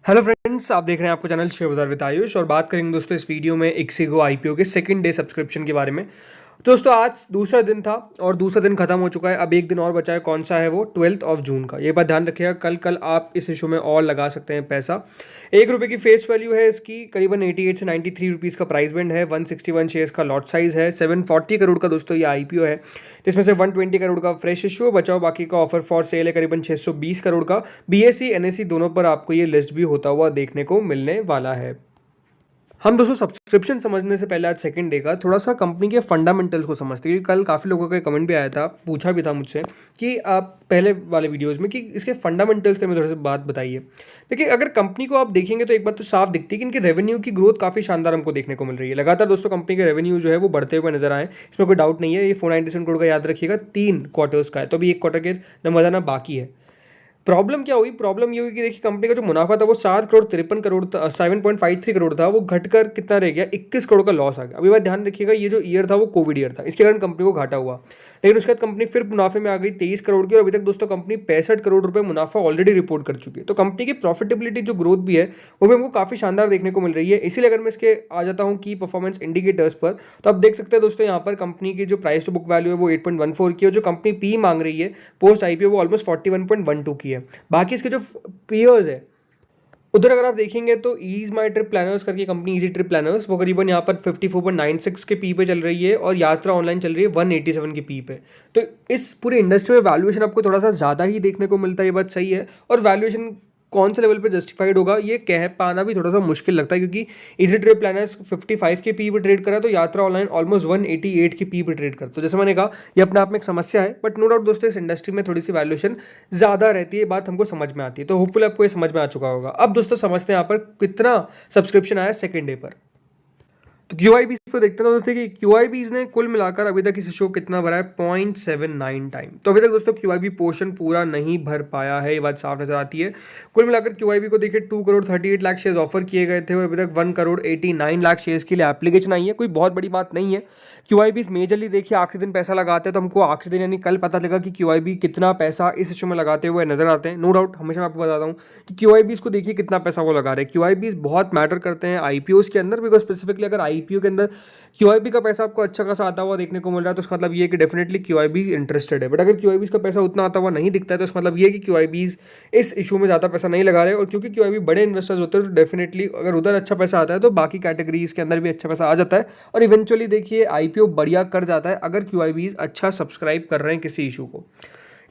Hello friends, आप देख रहे हैं आपका चैनल शेयर बाजार विद आयुष और बात करेंगे दोस्तों इस वीडियो में इक्सिगो आईपीओ के सेकंड डे सब्सक्रिप्शन के बारे में। तो दोस्तों आज दूसरा दिन था और दूसरा दिन खत्म हो चुका है। अब एक दिन और बचा है, कौन सा है वो 12 जून का। ये बात ध्यान रखिएगा, कल कल आप इस इशू में और लगा सकते हैं पैसा। ₹1 की फेस वैल्यू है इसकी, करीबन 88 से 93 रुपीज़ का प्राइस बैंड है। 161 शेयर्स का लॉट साइज है। 740 करोड़ का दोस्तों ये आईपीओ है, जिसमें से 120 करोड़ का फ्रेश इशू बचाओ, बाकी का ऑफर फॉर सेल है करीबन 620 करोड़ का। बीएसई एनएसई दोनों पर आपको ये लिस्ट भी होता हुआ देखने को मिलने वाला है। हम दोस्तों सब्सक्रिप्शन समझने से पहले आज सेकंड डे का थोड़ा सा कंपनी के फंडामेंटल्स को समझते हैं, क्योंकि कल काफ़ी लोगों का कमेंट भी आया था, पूछा भी था मुझसे कि आप पहले वाले वीडियोस में कि इसके फंडामेंटल्स के में थोड़ा सा बात बताइए। देखिए, अगर कंपनी को आप देखेंगे तो एक बात तो साफ दिखती है कि इनकी रेवेन्यू की ग्रोथ काफ़ी शानदार हमको देखने को मिल रही है। लगातार दोस्तों कंपनी के रेवेन्यू जो है वो बढ़ते हुए नजर आए, इसमें कोई डाउट नहीं है। ये 497 करोड़ का याद रखिएगा, 3 क्वार्टर्स का है, तो अभी एक क्वार्टर के नंबर आना बाकी है। प्रॉब्लम क्या हुई? प्रॉब्लम ये हुई कि देखिए कंपनी का जो मुनाफा था वो 7 करोड़ 53 करोड़ था, 7.53 करोड़ था, वो घटकर कितना रह गया, 21 करोड़ का लॉस आ गया। अभी बात ध्यान रखिएगा, ये जो ईयर था वो कोविड ईयर था, इसके कारण कंपनी को घाटा हुआ। लेकिन उसके बाद कंपनी फिर मुनाफे में आ गई 23 करोड़ की, और अभी तक दोस्तों कंपनी 65 करोड़ रुपए मुनाफा ऑलरेडी रिपोर्ट कर चुकी है। तो कंपनी की प्रॉफिटेबिलिटी जो ग्रोथ भी है वो भी हमको काफी शानदार देखने को मिल रही है। इसीलिए अगर मैं इसके आ जाता हूँ की परफॉर्मेंस इंडिकेटर्स पर, तो आप देख सकते हैं दोस्तों यहाँ पर कंपनी की जो प्राइस टू बुक वैल्यू है वो 8.14 की है, जो कंपनी पी मांग रही है पोस्ट आईपीओ वो ऑलमोस्ट 41.12 की है। बाकी इसके जो पीयर्स है उधर अगर आप देखेंगे तो ईज माई ट्रिप प्लानर्स करके कंपनी, इजी ट्रिप प्लानर्स, वो करीबन यहाँ पर 54.96 के पी पे चल रही है, और यात्रा ऑनलाइन चल रही है 187 की पी पे। तो इस पूरे इंडस्ट्री में वैल्यूएशन आपको थोड़ा सा ज़्यादा ही देखने को मिलता है, ये बात सही है। और वैल्यूएशन कौन से लेवल पे जस्टिफाइड होगा ये कह पाना भी थोड़ा सा मुश्किल लगता है, क्योंकि इजी ट्रिप प्लानर्स 55 के पी पे ट्रेड करा, तो यात्रा ऑनलाइन ऑलमोस्ट 188 की पी पे ट्रेड करता है। तो जैसे मैंने कहा, ये अपने आप में एक समस्या है, बट नो डाउट दोस्तों इस इंडस्ट्री में थोड़ी सी वैल्यूएशन ज़्यादा रहती है, बात हमको समझ में आती है। तो होपफुल आपको ये समझ में आ चुका होगा। अब दोस्तों समझते हैं यहाँ पर कितना सब्सक्रिप्शन आया सेकेंड डे पर। तो क्यूआईबीज को देखते हैं दोस्तों कि क्यूआईबीज ने कुल मिलाकर अभी तक इस शो कितना भरा है, 0.79 टाइम। तो अभी तक दोस्तों क्यूआईबी पोर्शन पूरा नहीं भर पाया है, ये बात साफ नजर आती है। कुल मिलाकर क्यूआईबी को देखिए 2 करोड़ 38 लाख शेयर ऑफर किए गए थे, और अभी तक 1 करोड़ 89 लाख शेयर के लिए एप्लीकेशन आई है। कोई बहुत बड़ी बात नहीं है। क्यूआईबी मेजरली देखिए आखिरी दिन पैसा लगाते हैं, तो हमको आखिरी दिन यानी कल पता लगा कि क्यूआईबी कितना पैसा इस इशू में लगाते हुए नजर आते हैं। नो डाउट, हमेशा मैं आपको बताता हूँ कि क्यूआईबी को देखिए कितना पैसा वो लगा रहे हैं। क्यूआईबी बहुत मैटर करते हैं आईपीओ के अंदर, बिकॉज स्पेसिफिकली अगर आईपीओ के अंदर क्यूआईबी का पैसा आपको अच्छा खासा आता हुआ देखने को मिल रहा है, तो उसका मतलब ये है कि डेफिनेटली क्यूआईबी इंटरेस्टेड है। बट अगर क्यूआईबी का पैसा उतना आता हुआ नहीं दिखता है, तो उसका मतलब ये है कि क्यूआईबी इस इशू में ज़्यादा पैसा नहीं लगा रहे। और क्योंकि क्यूआईबी बड़े इन्वेस्टर्स होते हैं, तो डेफिनेटली अगर उधर अच्छा पैसा आता है तो बाकी कैटेगरीज के अंदर भी अच्छा पैसा आ जाता है, और इवेंचुअली देखिए आईपीओ बढ़िया कर जाता है अगर क्यूआईबी अच्छा सब्सक्राइब कर रहे हैं किसी इशू को।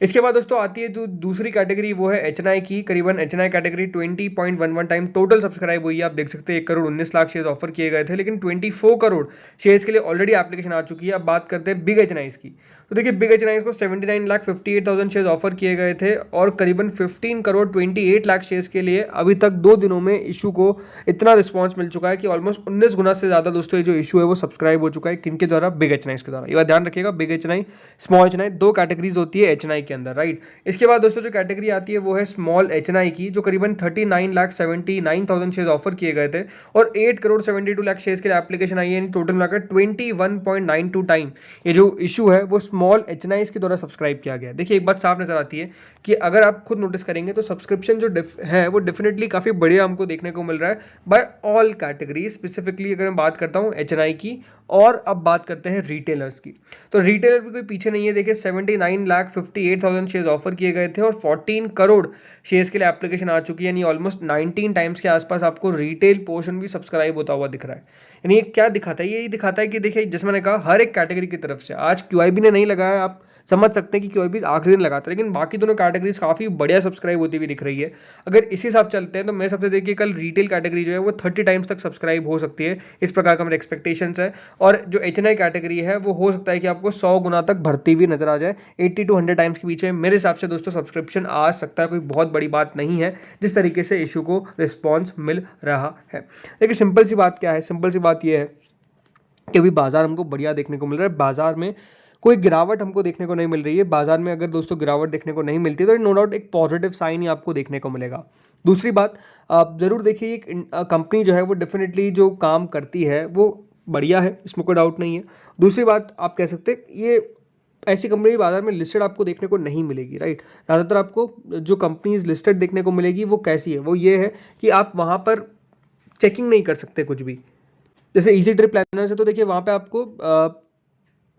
इसके बाद दोस्तों आती है तो दूसरी कैटेगरी, वो है एचएनआई की। करीबन HNI category 20.11 time total subscribe हुई है। आप देख सकते हैं 1 करोड़ 19 लाख शेयर ऑफर किए गए थे, लेकिन 24 करोड़ शेयर्स के लिए ऑलरेडी एप्लीकेशन आ चुकी है। अब बात करते हैं बिग एचएनआई की। तो देखिए बिग एचएनआई को 79,58,000 शेयर ऑफर किए गए थे, और करीबन 15 करोड़ 28 लाख शेयर्स के लिए अभी तक 2 दिनों में इशू को इतना रिस्पॉन्स मिल चुका है कि ऑलमोस्ट 19 गुना से ज़्यादा दोस्तों ये जो इशू है वो सब्सक्राइब हो चुका है। किनके द्वारा? बिग एचएनआई के द्वारा। ये बात ध्यान रखिएगा, बिग एचएनआई, स्मॉल एचएनआई, दो कैटेगरीज होती है एचएनआई के अंदर, राइट। इसके बाद दोस्तों जो कैटेगरी आती है वो है स्मॉल एचएनआई की, जो करीबन 39,79,000 शेयर ऑफर किए गए थे, और 8 करोड़ 72 लाख शेयर्स के लिए एप्लीकेशन आई है। टोटल मिलाकर 21.92 टाइम ये जो इशू है वो स्मॉल एचएनआई के द्वारा सब्सक्राइब किया गया। देखिए एक बात साफ नजर आती है कि अगर आप खुद नोटिस करेंगे तो सब्सक्रिप्शन जो है वो डेफिनेटली काफी बढ़िया हमको देखने को मिल रहा है बाय ऑल कैटेगरीज। स्पेसिफिकली अगर मैं बात करता हूँ एचएनआई की, और अब बात करते हैं रिटेलर्स की, तो रिटेलर भी कोई पीछे नहीं है। देखिए 79,58,000 शेयर्स ऑफर किए गए थे, और 14 करोड़ शेयर्स के लिए एप्लीकेशन आ चुकी है, यानी ऑलमोस्ट 19 टाइम्स के आसपास आपको रिटेल पोर्शन भी सब्सक्राइब होता हुआ दिख रहा है। यानी ये क्या दिखाता है? यही दिखाता है कि देखिए जैसे मैंने कहा, हर एक कैटेगरी की तरफ से आज क्यूआईबी ने नहीं लगाया, आप समझ सकते हैं कि क्यूआईबी आखिरी दिन लगाता है, लेकिन बाकी दोनों कैटेगरीज काफी बढ़िया सब्सक्राइब होती हुई दिख रही है। अगर इसी हिसाब चलते हैं तो मेरे हिसाब से देखिए कल रिटेल कैटेगरी जो है वो 30 टाइम्स तक सब्सक्राइब हो सकती है, इस प्रकार का मेरे एक्सपेक्टेशंस है। और जो एचएनआई कैटेगरी है वो हो सकता है कि आपको 100 गुना तक भरती हुई नजर आ जाए, 80 to 100 टाइम्स के बीच में मेरे हिसाब से दोस्तों सब्सक्रिप्शन आ सकता है। कोई बहुत बड़ी बात नहीं है जिस तरीके से इशू को रिस्पॉन्स मिल रहा है। देखिए सिंपल सी बात क्या है, सिंपल सी बात यह है कि अभी बाजार हमको बढ़िया देखने को मिल रहा है। बाजार में कोई गिरावट हमको देखने को नहीं मिल रही है। बाजार में अगर दोस्तों गिरावट देखने को नहीं मिलती तो नो डाउट एक पॉजिटिव साइन ही आपको देखने को मिलेगा। दूसरी बात, आप जरूर देखिए एक कंपनी जो है वो डेफिनेटली जो काम करती है वो बढ़िया है, इसमें कोई डाउट नहीं है। दूसरी बात आप कह सकते हैं ये ऐसी कंपनी बाजार में लिस्टेड आपको देखने को नहीं मिलेगी, राइट। ज़्यादातर आपको जो कंपनीज लिस्टेड देखने को मिलेगी वो कैसी है, वो ये है कि आप वहाँ पर चेकिंग नहीं कर सकते कुछ भी। जैसे इजी ट्रिप प्लानर से तो देखिए वहाँ पे आपको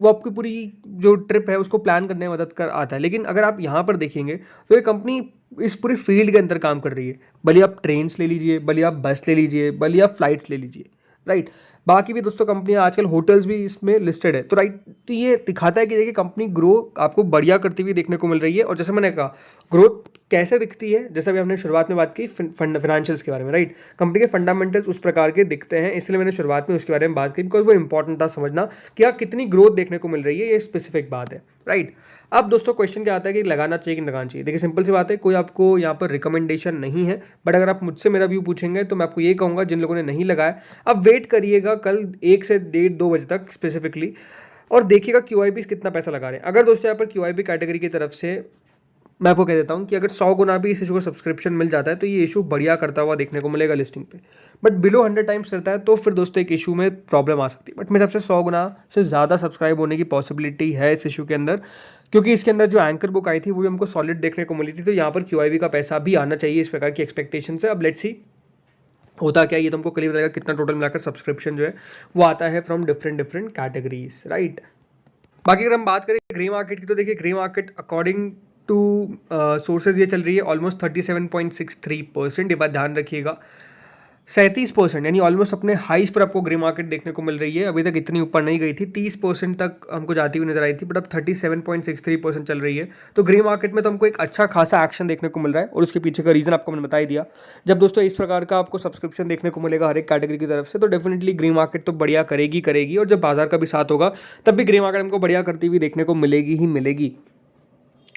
वो आपकी पूरी जो ट्रिप है उसको प्लान करने में मदद कर आता है। लेकिन अगर आप यहाँ पर देखेंगे तो ये कंपनी इस पूरे फील्ड के अंदर काम कर रही है। भले आप ट्रेन्स ले लीजिए, भले आप बस ले लीजिए, भले आप फ्लाइट्स ले लीजिए, राइट। बाकी भी दोस्तों कंपनियां, आजकल होटल्स भी इसमें लिस्टेड है, तो राइट, तो ये दिखाता है कि देखिए कंपनी ग्रो आपको बढ़िया करती हुई देखने को मिल रही है। और जैसे मैंने कहा, ग्रोथ कैसे दिखती है, जैसे अभी हमने शुरुआत में बात की फाइनेंशियल्स के बारे में, राइट। कंपनी के फंडामेंटल्स उस प्रकार के दिखते हैं, इसलिए मैंने शुरुआत में उसके बारे में बात की, बिकॉज वो इंपॉर्टेंट था समझना कि आप कितनी ग्रोथ देखने को मिल रही है, ये स्पेसिफिक बात है, राइट। अब दोस्तों क्वेश्चन क्या आता है कि लगाना चाहिए कि लगाना चाहिए। देखिए सिंपल सी बात है, कोई आपको यहाँ पर रिकमेंडेशन नहीं है, बट अगर आप मुझसे मेरा व्यू पूछेंगे तो मैं आपको ये कहूँगा, जिन लोगों ने नहीं लगाया अब वेट करिएगा कल 1 से 1:30-2 बजे तक स्पेसिफिकली, और देखिएगा QIP कितना पैसा लगा रहे हैं। अगर दोस्तों यहाँ पर QIP कैटेगरी की तरफ से मैं आपको कह देता हूँ कि अगर 100 गुना भी इस इशू को सब्सक्रिप्शन मिल जाता है तो ये इशू बढ़िया करता हुआ देखने को मिलेगा लिस्टिंग पे। बट बिलो 100 टाइम्स रहता है तो फिर दोस्तों एक इशू में प्रॉब्लम आ सकती है। बट मेरे हिसाब से 100 गुना से ज़्यादा सब्सक्राइब होने की पॉसिबिलिटी है इस इशू के अंदर, क्योंकि इसके अंदर जो एंकर बुक आई थी वो भी हमको सॉलिड देखने को मिली थी। तो यहाँ पर QIP का पैसा भी आना चाहिए, इस प्रकार की एक्सपेक्टेशन से। अब लेट्स सी होता क्या, ये तो हमको क्लियर रहेगा कितना टोटल मिलाकर सब्सक्रिप्शन जो है वो आता है फ्रॉम डिफरेंट कैटेगरीज, राइट। बाकी अगर हम बात करें ग्रे मार्केट की, तो देखिए grey market according to sources ये चल रही है ऑलमोस्ट 37.63%। ये बात ध्यान रखिएगा, 37%, यानी ऑलमोस्ट अपने हाइस पर आपको ग्रे मार्केट देखने को मिल रही है। अभी तक इतनी ऊपर नहीं गई थी, 30% तक हमको जाती हुई नजर आई थी, बट अब 37.63% चल रही है। तो ग्रे मार्केट में तो हमको एक अच्छा खासा एक्शन देखने को मिल रहा है, और उसके पीछे का रीजन आपको मैंने बता ही दिया। जब दोस्तों इस प्रकार का आपको सब्सक्रिप्शन देखने को मिलेगा हर एक कैटेगरी की तरफ से, तो डेफिनेटली ग्रे मार्केट तो बढ़िया करेगी। और जब बाजार का भी साथ होगा तब भी ग्रे मार्केट हमको बढ़िया करती हुई देखने को मिलेगी,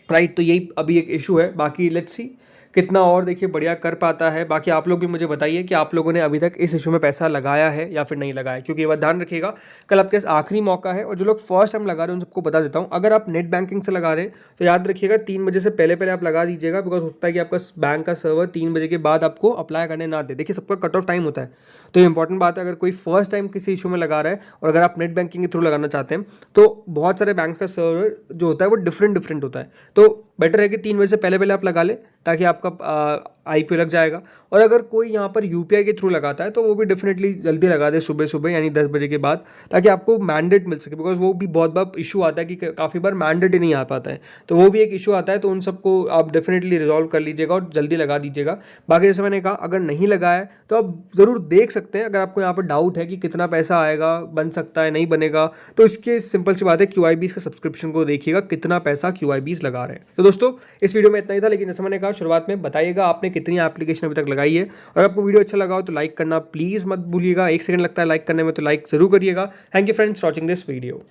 राइट। तो यही अभी एक इशू है, बाकी लेट्स सी कितना और देखिए बढ़िया कर पाता है। बाकी आप लोग भी मुझे बताइए कि आप लोगों ने अभी तक इस इशू में पैसा लगाया है या फिर नहीं लगाया, क्योंकि ये बात ध्यान रखिएगा कल आपके पास आखिरी मौका है। और जो लोग फर्स्ट टाइम लगा रहे हैं उन सबको बता देता हूँ, अगर आप नेट बैंकिंग से लगा रहे हैं तो याद रखिएगा 3 बजे से पहले आप लगा दीजिएगा, बिकॉज होता है कि आपका बैंक का सर्वर 3 बजे के बाद आपको अप्लाई करने ना दे। देखिए सबका कट ऑफ टाइम होता है, तो ये इंपॉर्टेंट बात है। अगर कोई फर्स्ट टाइम किसी इशू में लगा रहा है और अगर आप नेट बैंकिंग के थ्रू लगाना चाहते हैं तो बहुत सारे बैंक का सर्वर जो होता है वो डिफरेंट होता है, तो बेटर है कि 3 बजे से पहले आप लगा लें, ताकि आपका IPO लग जाएगा। और अगर कोई यहाँ पर UPI के थ्रू लगाता है तो वो भी डेफिनेटली जल्दी लगा दे, सुबह यानी 10 बजे के बाद, ताकि आपको मैंडेट मिल सके। बिकॉज वो भी बहुत बार इशू आता है कि काफ़ी बार मैंडेट ही नहीं आ पाता है, तो वो भी एक इशू आता है। तो उन सबको आप डेफिनेटली रिजॉल्व कर लीजिएगा और जल्दी लगा दीजिएगा। बाकी जैसे मैंने कहा, अगर नहीं लगाया है तो आप ज़रूर देख सकते हैं। अगर आपको यहाँ पर डाउट है कि कितना पैसा आएगा, बन सकता है, नहीं बनेगा, तो इसके सिंपल सी बात है, QIBs का सब्सक्रिप्शन को देखिएगा कितना पैसा QIBs लगा रहे हैं। तो दोस्तों इस वीडियो में इतना ही था, लेकिन जैसे मैंने कहा शुरुआत में, बताइएगा आपने कितनी एप्लीकेशन अभी तक लगाई है। और आपको वीडियो अच्छा लगा हो तो लाइक करना प्लीज़ मत भूलिएगा, 1 सेकंड लगता है लाइक करने में, तो लाइक जरूर करिएगा। Thank you friends watching this video.